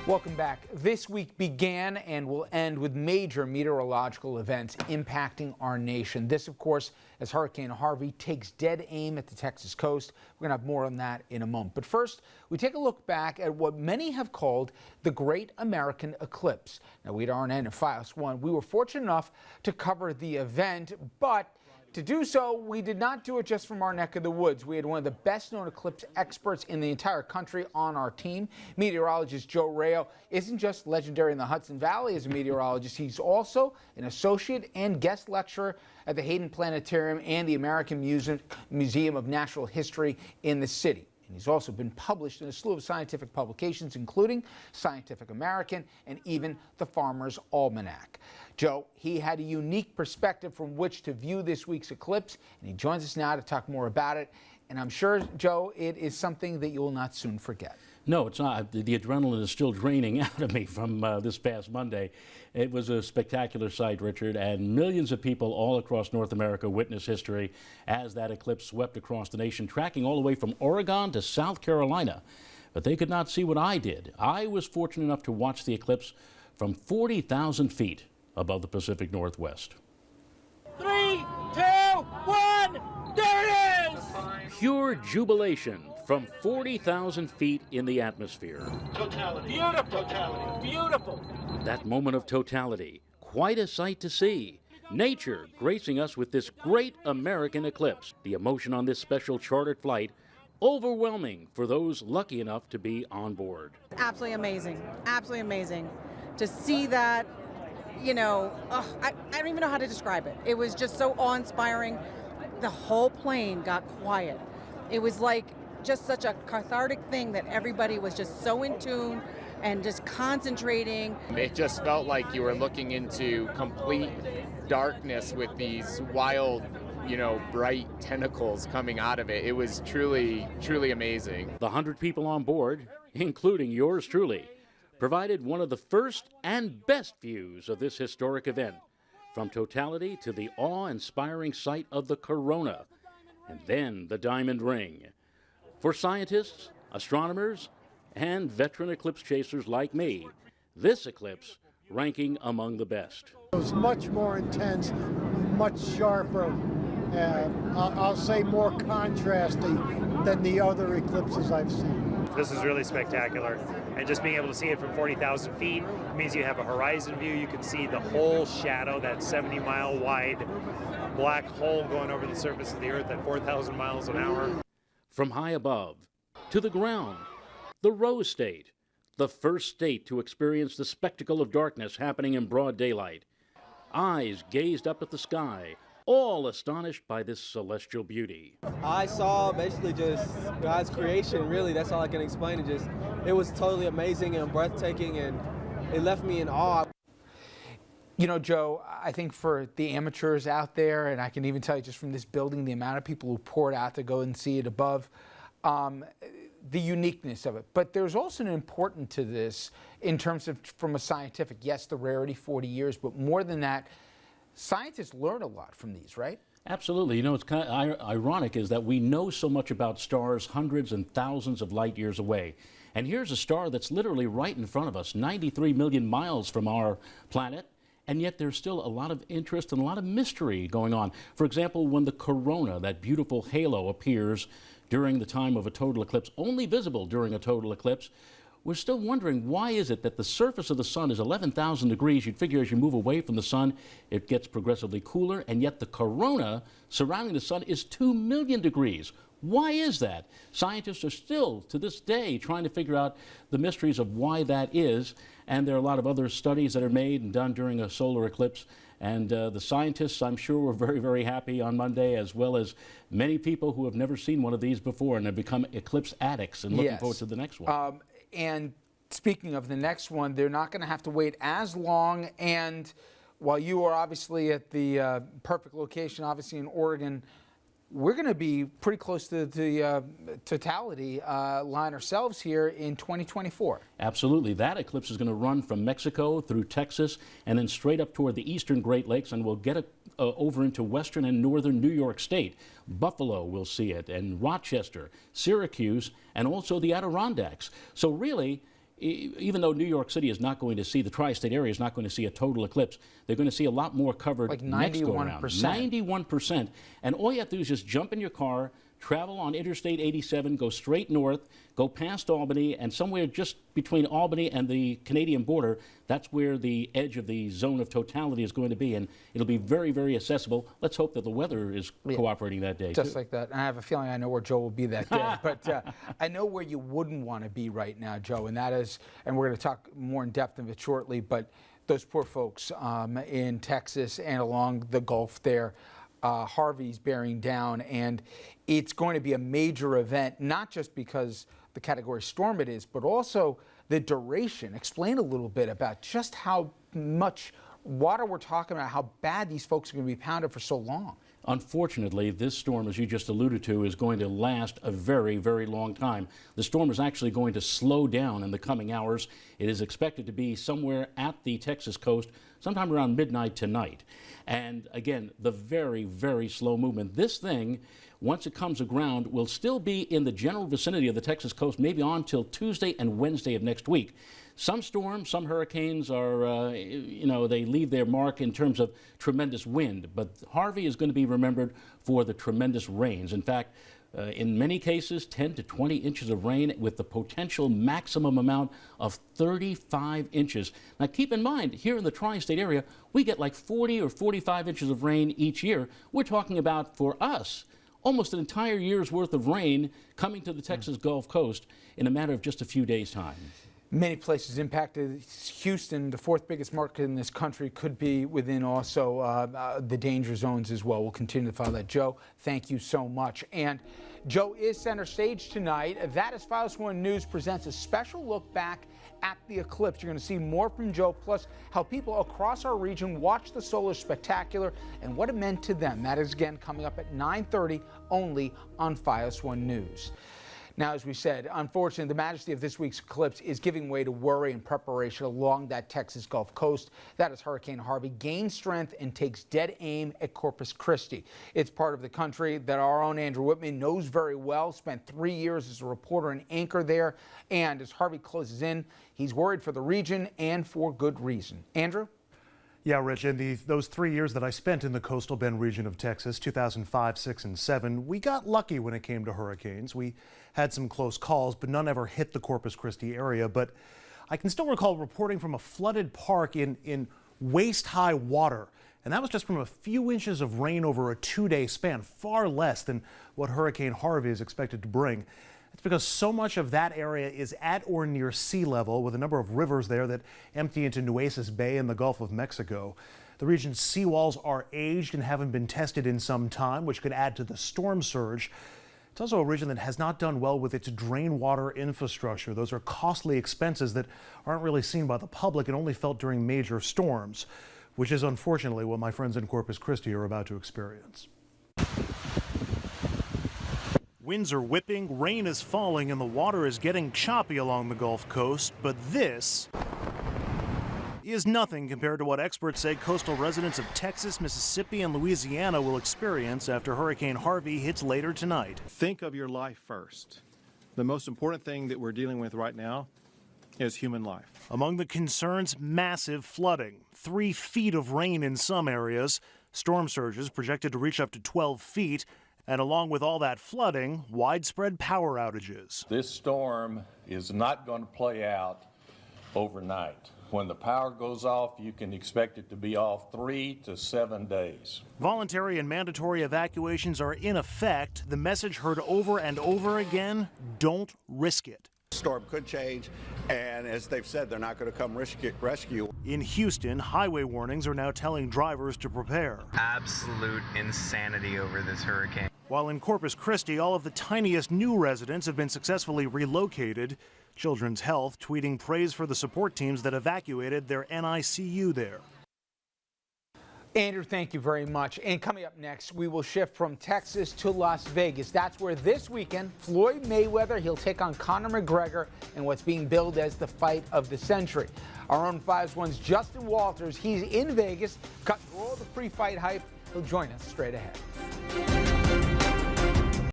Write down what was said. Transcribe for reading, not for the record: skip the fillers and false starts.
Welcome back. This week began and will end with major meteorological events impacting our nation. This, of course, as Hurricane Harvey takes dead aim at the Texas coast. We're going to have more on that in a moment. But first, we take a look back at what many have called the Great American Eclipse. Now, we at RNN and Files 1, we were fortunate enough to cover the event, but to do so, we did not do it just from our neck of the woods. We had one of the best-known eclipse experts in the entire country on our team. Meteorologist Joe Rayo isn't just legendary in the Hudson Valley as a meteorologist. He's also an associate and guest lecturer at the Hayden Planetarium and the American Museum of Natural History in the city. And he's also been published in a slew of scientific publications, including Scientific American and even the Farmer's Almanac. Joe, he had a unique perspective from which to view this week's eclipse, and he joins us now to talk more about it. And I'm sure, Joe, it is something that you will not soon forget. No, it's not. The adrenaline is still draining out of me from this past Monday. It was a spectacular sight, Richard, and millions of people all across North America witnessed history as that eclipse swept across the nation, tracking all the way from Oregon to South Carolina. But they could not see what I did. I was fortunate enough to watch the eclipse from 40,000 feet above the Pacific Northwest. 3, 2, 1, there it is! Pure jubilation from 40,000 feet in the atmosphere. Totality. Beautiful. Totality. Beautiful. That moment of totality, quite a sight to see. Nature gracing us with this great American eclipse. The emotion on this special chartered flight, overwhelming for those lucky enough to be on board. Absolutely amazing. Absolutely amazing. To see that, you know, I don't even know how to describe it. It was just so awe-inspiring. The whole plane got quiet. It was like just such a cathartic thing that everybody was just so in tune and just concentrating. It just felt like you were looking into complete darkness with these wild, you know, bright tentacles coming out of it. It was truly, truly amazing. The 100 people on board, including yours truly, provided one of the first and best views of this historic event, from totality to the awe-inspiring sight of the corona, and then the diamond ring. For scientists, astronomers, and veteran eclipse chasers like me, this eclipse ranking among the best. It was much more intense, much sharper, I'll say more contrasty than the other eclipses I've seen. This is really spectacular, and just being able to see it from 40,000 feet means you have a horizon view. You can see the whole shadow, that 70-mile wide black hole going over the surface of the Earth at 4,000 miles an hour. From high above to the ground, the Rose State, the first state to experience the spectacle of darkness happening in broad daylight. Eyes gazed up at the sky, all astonished by this celestial beauty. I saw basically just God's creation, really. That's all I can explain. It was totally amazing and breathtaking, and it left me in awe. You know, Joe, I think for the amateurs out there, and I can even tell you just from this building, the amount of people who poured out to go and see it above, the uniqueness of it. But there's also an important to this in terms of from a scientific, yes, the rarity, 40 years, but more than that, scientists learn a lot from these, right? Absolutely. You know, it's kind of ironic is that we know so much about stars hundreds and thousands of light years away. And here's a star that's literally right in front of us, 93 million miles from our planet. And yet there's still a lot of interest and a lot of mystery going on. For example, when the corona, that beautiful halo, appears during the time of a total eclipse, only visible during a total eclipse, we're still wondering why is it that the surface of the sun is 11,000 degrees. You'd figure as you move away from the sun, it gets progressively cooler, and yet the corona surrounding the sun is 2 million degrees. Why is that? Scientists are still, to this day, trying to figure out the mysteries of why that is, and there are a lot of other studies that are made and done during a solar eclipse, and the scientists, I'm sure, were very, very happy on Monday, as well as many people who have never seen one of these before and have become eclipse addicts and looking forward to the next one. And speaking of the next one, they're not going to have to wait as long, and while you are obviously at the perfect location, obviously in Oregon, we're going to be pretty close to the totality line ourselves here in 2024. Absolutely. That eclipse is going to run from Mexico through Texas and then straight up toward the eastern Great Lakes, and we'll get it over into western and northern New York State. Buffalo will see it, and Rochester, Syracuse, and also the Adirondacks. So really, even though New York City is not going to see, the tri-state area is not going to see a total eclipse, they're going to see a lot more covered like next go around. 91%. 91%. And all you have to do is just jump in your car, travel on Interstate 87, go straight north, go past Albany, and somewhere just between Albany and the Canadian border, that's where the edge of the zone of totality is going to be, and it'll be very, very accessible. Let's hope that the weather is cooperating that day, Just too. like that. And I have a feeling I know where Joe will be that day. But I know where you wouldn't want to be right now, Joe, and that is, and we're going to talk more in depth of it shortly, but those poor folks in Texas and along the Gulf there. Harvey's bearing down, and it's going to be a major event, not just because the category storm it is, but also the duration. Explain a little bit about just how much water we're talking about, how bad these folks are going to be pounded for so long. Unfortunately, this storm, as you just alluded to, is going to last a very, very long time. The storm is actually going to slow down in the coming hours. It is expected to be somewhere at the Texas coast sometime around midnight tonight. And again, the very, very slow movement. This thing, once it comes aground, will still be in the general vicinity of the Texas coast, maybe on till Tuesday and Wednesday of next week. Some storms, some hurricanes are, they leave their mark in terms of tremendous wind, but Harvey is going to be remembered for the tremendous rains. In fact, in many cases, 10 to 20 inches of rain with the potential maximum amount of 35 inches. Now, keep in mind, here in the tri-state area, we get like 40 or 45 inches of rain each year. We're talking about, for us, almost an entire year's worth of rain coming to the Texas Gulf Coast in a matter of just a few days' time. Many places impacted. Houston, the fourth biggest market in this country, could be within also the danger zones as well. We'll continue to follow that. Joe, thank you so much. And Joe is center stage tonight. That is Files 1 News presents a special look back at the eclipse. You're going to see more from Joe, plus how people across our region watch the solar spectacular and what it meant to them. That is again coming up at 9:30 only on Files 1 News. Now, as we said, unfortunately, the majesty of this week's eclipse is giving way to worry and preparation along that Texas Gulf Coast. That is Hurricane Harvey gains strength and takes dead aim at Corpus Christi. It's part of the country that our own Andrew Whitman knows very well, spent 3 years as a reporter and anchor there. And as Harvey closes in, he's worried for the region and for good reason. Andrew? Yeah, Rich, in those 3 years that I spent in the coastal Bend region of Texas, 2005, 6, and 7, we got lucky when it came to hurricanes. We had some close calls, but none ever hit the Corpus Christi area. But I can still recall reporting from a flooded park in waist-high water. And that was just from a few inches of rain over a 2-day span, far less than what Hurricane Harvey is expected to bring. It's because so much of that area is at or near sea level, with a number of rivers there that empty into Nueces Bay in the Gulf of Mexico. The region's seawalls are aged and haven't been tested in some time, which could add to the storm surge. It's also a region that has not done well with its drain water infrastructure. Those are costly expenses that aren't really seen by the public and only felt during major storms, which is unfortunately what my friends in Corpus Christi are about to experience. Winds are whipping, rain is falling, and the water is getting choppy along the Gulf Coast, but this is nothing compared to what experts say coastal residents of Texas, Mississippi, and Louisiana will experience after Hurricane Harvey hits later tonight. Think of your life first. The most important thing that we're dealing with right now is human life. Among the concerns, massive flooding, 3 feet of rain in some areas, storm surges projected to reach up to 12 feet, and along with all that flooding, widespread power outages. This storm is not going to play out overnight. When the power goes off, you can expect it to be off 3 to 7 days. Voluntary and mandatory evacuations are in effect. The message heard over and over again, don't risk it. Storm could change, and as they've said, they're not going to come rescue. In Houston, highway warnings are now telling drivers to prepare. Absolute insanity over this hurricane. While in Corpus Christi, all of the tiniest new residents have been successfully relocated. Children's Health tweeting praise for the support teams that evacuated their NICU there. Andrew, thank you very much. And coming up next, we will shift from Texas to Las Vegas. That's where this weekend, Floyd Mayweather, he'll take on Conor McGregor in what's being billed as the fight of the century. Our own 5's Justin Walters, he's in Vegas, cut through all the pre-fight hype. He'll join us straight ahead.